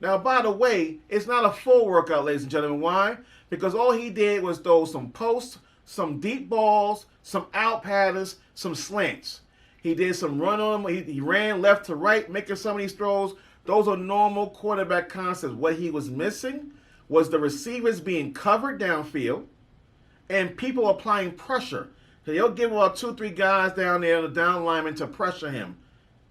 Now, by the way, it's not a full workout, ladies and gentlemen. Why? Because all he did was throw some posts, some deep balls, some out patterns, some slants. He did some run on him. He ran left to right, making some of these throws. Those are normal quarterback concepts. What he was missing was the receivers being covered downfield and people applying pressure. So they'll give about 2-3 guys down there, the down lineman, to pressure him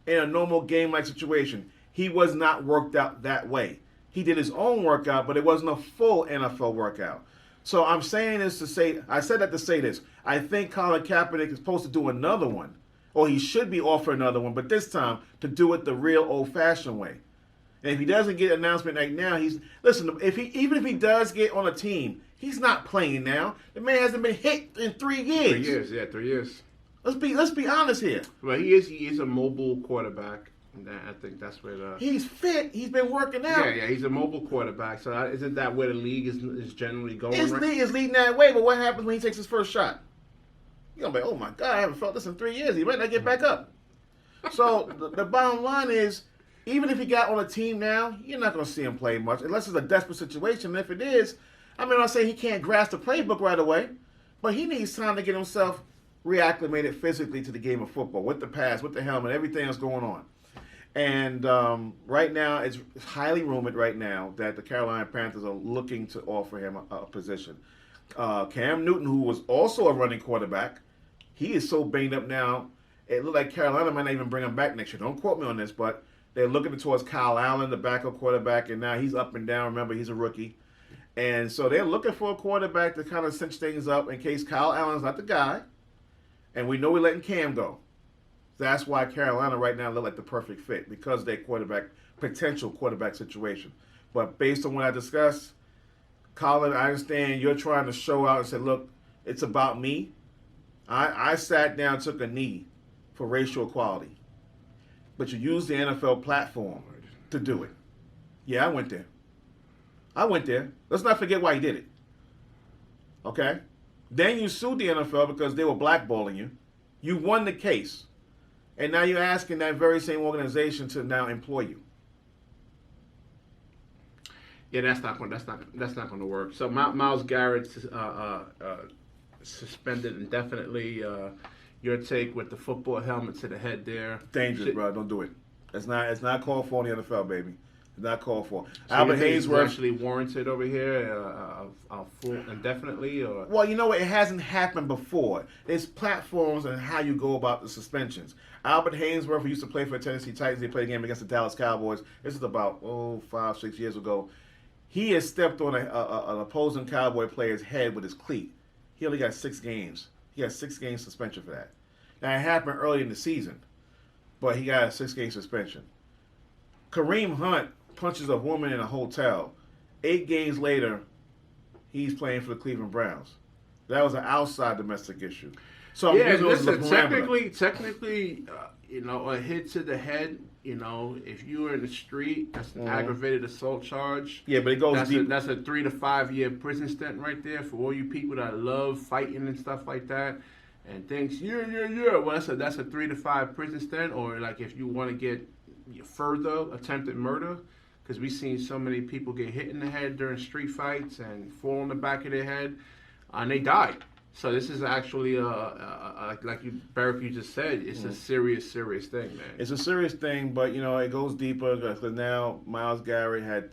in a normal game-like situation. He was not worked out that way. He did his own workout, but it wasn't a full NFL workout. So I'm saying this to say, I said that to say this. I think Colin KAEPERNIck is supposed to do another one, or he should be offered another one, but this time to do it the real old-fashioned way. And if he doesn't get an announcement right now, even if he does get on a team, he's not playing now. The man hasn't been hit in 3 years. 3 years. Let's be honest here. Well, he is a mobile quarterback. I think that's where he's fit. He's been working out. Yeah, he's a mobile quarterback. So isn't that where the league is generally going? His league is leading that way, but what happens when he takes his first shot? You're going to be, oh my God, I haven't felt this in 3 years. He might not get back up. So the bottom line is, even if he got on a team now, you're not going to see him play much, unless it's a desperate situation. And if it is, I'm not saying he can't grasp the playbook right away, but he needs time to get himself reacclimated physically to the game of football, with the pass, with the helmet, everything that's going on. And right now, it's highly rumored right now that the Carolina Panthers are looking to offer him a position. Cam Newton, who was also a running quarterback, he is so banged up now, it looks like Carolina might not even bring him back next year. Don't quote me on this, but they're looking towards Kyle Allen, the backup quarterback, and now he's up and down. Remember, he's a rookie. And so they're looking for a quarterback to kind of cinch things up in case Kyle Allen's not the guy. And we know we're letting Cam go. That's why Carolina right now look like the perfect fit, because of their potential quarterback situation. But based on what I discussed, Colin, I understand you're trying to show out and say, look, it's about me. I sat down and took a knee for racial equality. But you use the NFL platform to do it. Yeah, I went there. Let's not forget why he did it. Okay? Then you sued the NFL because they were blackballing you. You won the case. And now you're asking that very same organization to now employ you. Yeah, that's not going to work. So Miles Garrett suspended indefinitely. Your take with the football helmet to the head there. Dangerous, bro. Don't do it. It's not called for in the NFL, baby. It's not called for. So Albert Haynesworth actually warranted over here, full indefinitely, or well, you know what? It hasn't happened before. There's platforms and how you go about the suspensions. Albert Haynesworth, who used to play for the Tennessee Titans, he played a game against the Dallas Cowboys. This is about 5-6 years ago. He has stepped on an opposing Cowboy player's head with his cleat. He only got 6 games. He got 6-game suspension for that. Now, it happened early in the season, but he got a 6-game suspension. Kareem Hunt punches a woman in a hotel. 8 games later, he's playing for the Cleveland Browns. That was an outside domestic issue. So yeah, listen, technically, a hit to the head, if you were in the street, that's an aggravated assault charge. Yeah, but it goes deep. That's a 3 to 5 year prison stint right there for all you people that love fighting and stuff like that. And thinks, well, that's a 3 to 5 prison stint, or like if you want to get further, attempted murder, because we've seen so many people get hit in the head during street fights and fall on the back of their head, and they died. So this is actually like Berick, you just said, it's a serious thing, man. It's a serious thing, but it goes deeper because now Miles Garrett had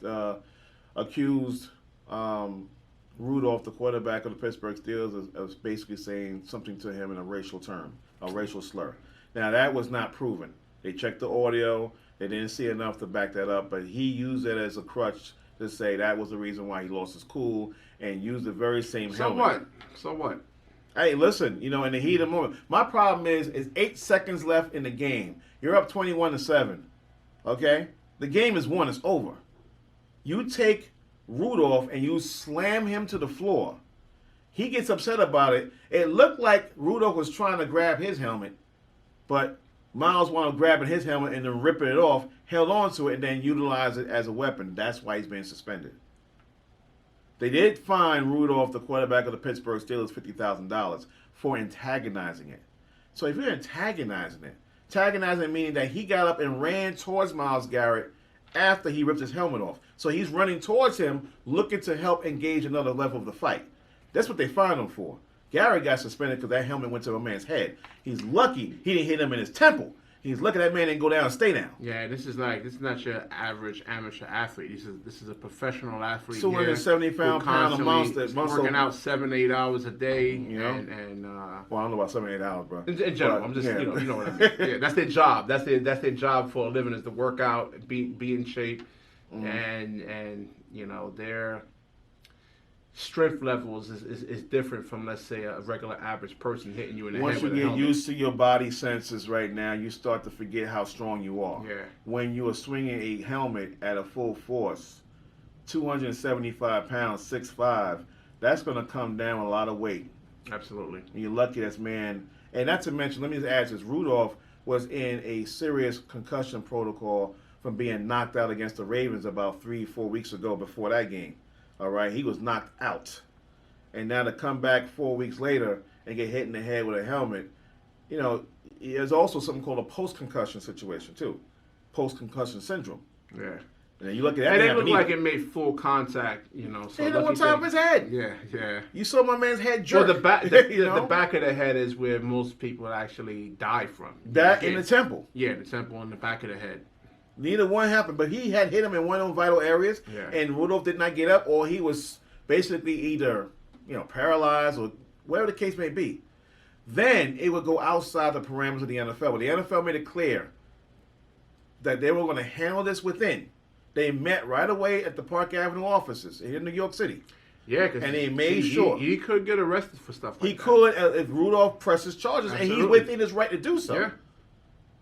accused Rudolph, the quarterback of the Pittsburgh Steelers, of basically saying something to him in a racial term, a racial slur. Now, that was not proven. They checked the audio. They didn't see enough to back that up, but he used it as a crutch to say that was the reason why he lost his cool and used the very same helmet. So what? Hey, listen, in the heat of the moment. My problem is 8 seconds left in the game. You're up 21-7, okay? The game is won. It's over. You take Rudolph and you slam him to the floor. He gets upset about it. It looked like Rudolph was trying to grab his helmet, but Miles wound up grabbing his helmet and then ripping it off, held on to it, and then utilized it as a weapon. That's why he's being suspended. They did fine Rudolph, the quarterback of the Pittsburgh Steelers, $50,000 for antagonizing it. So if you're antagonizing meaning that he got up and ran towards Miles Garrett after he ripped his helmet off. So he's running towards him, looking to help engage another level of the fight. That's what they fined him for. Garrett got suspended because that helmet went to a man's head. He's lucky he didn't hit him in his temple. He's lucky that man didn't go down and stay down. Yeah, this is not your average amateur athlete. This is a professional athlete. 270-pound monster. Working out 7-8 hours a day. Well, I don't know about 7-8 hours, bro. In general, I'm just you know what I mean. Yeah, that's their job. That's their job for a living, is to work out, be in shape, and their strength levels is different from, let's say, a regular average person hitting you in the head with a helmet. Once you get used to your body senses right now, you start to forget how strong you are. Yeah. When you are swinging a helmet at a full force, 275 pounds, 6'5", that's going to come down a lot of weight. Absolutely. And you're lucky this man. And not to mention, let me just add this, Rudolph was in a serious concussion protocol from being knocked out against the Ravens about 3-4 weeks ago before that game. All right, he was knocked out. And now to come back 4 weeks later and get hit in the head with a helmet, there's also something called a post-concussion situation, too. Post-concussion syndrome. Yeah. And you look at that. And it looked like it made full contact, So hit him on top of his head. Yeah. You saw my man's head jerk. Well, the back of the head is where most people actually die from. That in the temple. Yeah, the temple and the back of the head. Neither one happened, but he had hit him in one of those vital areas, and Rudolph did not get up, or he was basically either, paralyzed or whatever the case may be. Then it would go outside the parameters of the NFL. But the NFL made it clear that they were going to handle this within. They met right away at the Park Avenue offices in New York City. Yeah, and they made sure. He could get arrested for stuff like that. He could if Rudolph presses charges, Absolutely. And he's within his right to do so. Yeah.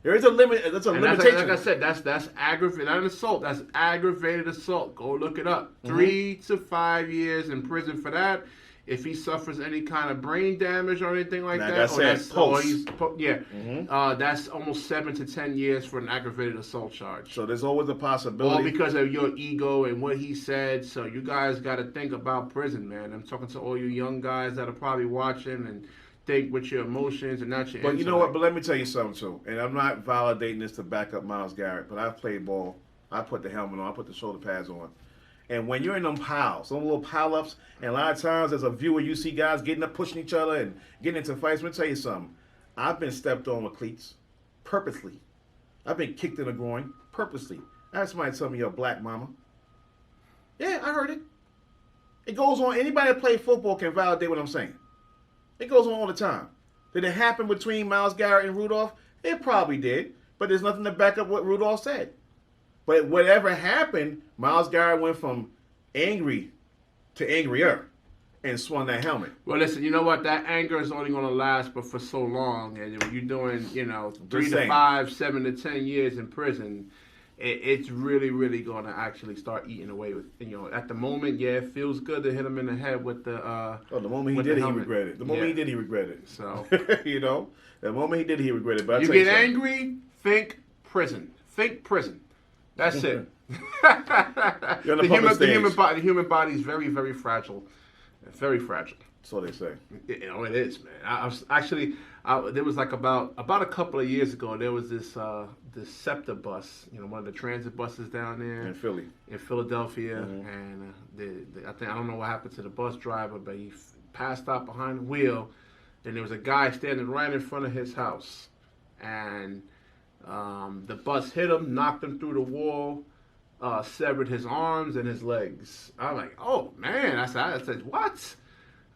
There is a limit. That's a limitation. Like I said, that's aggravated, not an assault. That's aggravated assault. Go look it up. 3 to 5 years in prison for that. If he suffers any kind of brain damage or anything like that, that's almost 7 to 10 years for an aggravated assault charge. So there's always a possibility. All because of your ego and what he said. So you guys got to think about prison, man. I'm talking to all you young guys that are probably watching and think with your emotions and not your But intellect. you know what? But let me tell you something, too. And I'm not validating this to back up Miles Garrett, but I've played ball. I put the helmet on. I put the shoulder pads on. And when you're in them piles, some little pile-ups, and a lot of times as a viewer, you see guys getting up, pushing each other, and getting into fights. Let me tell you something. I've been stepped on with cleats purposely. I've been kicked in the groin purposely. I had somebody tell me you're a black mama. Yeah, I heard it. It goes on. Anybody that plays football can validate what I'm saying. It goes on all the time. Did it happen between Miles Garrett and Rudolph? It probably did, but there's nothing to back up what Rudolph said. But whatever happened, Miles Garrett went from angry to angrier. and swung that helmet. Well, listen, you know what? That anger is only going to last but for so long. And when you're doing, 3 to 5, 7 to 10 years in prison, it's really, really going to actually start eating away with, at the moment, yeah, it feels good to hit him in the head with the, the moment he did it, he regretted it. The moment he did, he regretted it. So, the moment he did, he regretted it. But you get angry, think prison. Think prison. That's it. The human body is very, very fragile. Very fragile. So they say. It is, man. I was actually, there was like about a couple of years ago, there was this SEPTA bus, one of the transit buses down there in Philly, in Philadelphia, and I don't know what happened to the bus driver, but he passed out behind the wheel, and there was a guy standing right in front of his house, and the bus hit him, knocked him through the wall. Severed his arms and his legs. I'm like, oh man! I said, what?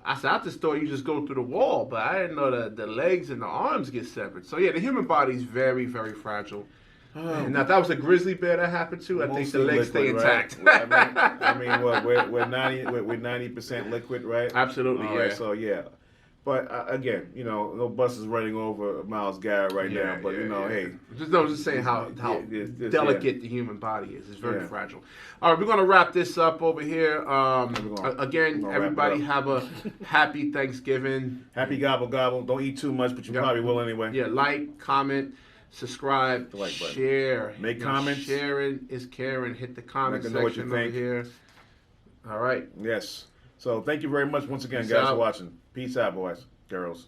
I said, I just thought you just go through the wall, but I didn't know that the legs and the arms get severed. So yeah, the human body is very, very fragile. Now if that was a grizzly bear that happened to, I think the legs stay intact. Right? I mean, what we're 90% liquid, right? Absolutely, yeah. Right, so yeah. But again, no bus is running over Miles Garrett right now. But hey, just saying how delicate the human body is. It's very fragile. All right, we're gonna wrap this up over here. Again, everybody have a happy Thanksgiving. Happy gobble gobble. Don't eat too much, but you probably will anyway. Yeah, like, comment, subscribe, share, make comments. Sharing is caring. Hit the comment section over here. All right. Yes. So thank you very much once again, guys, for watching. Peace out, boys, girls.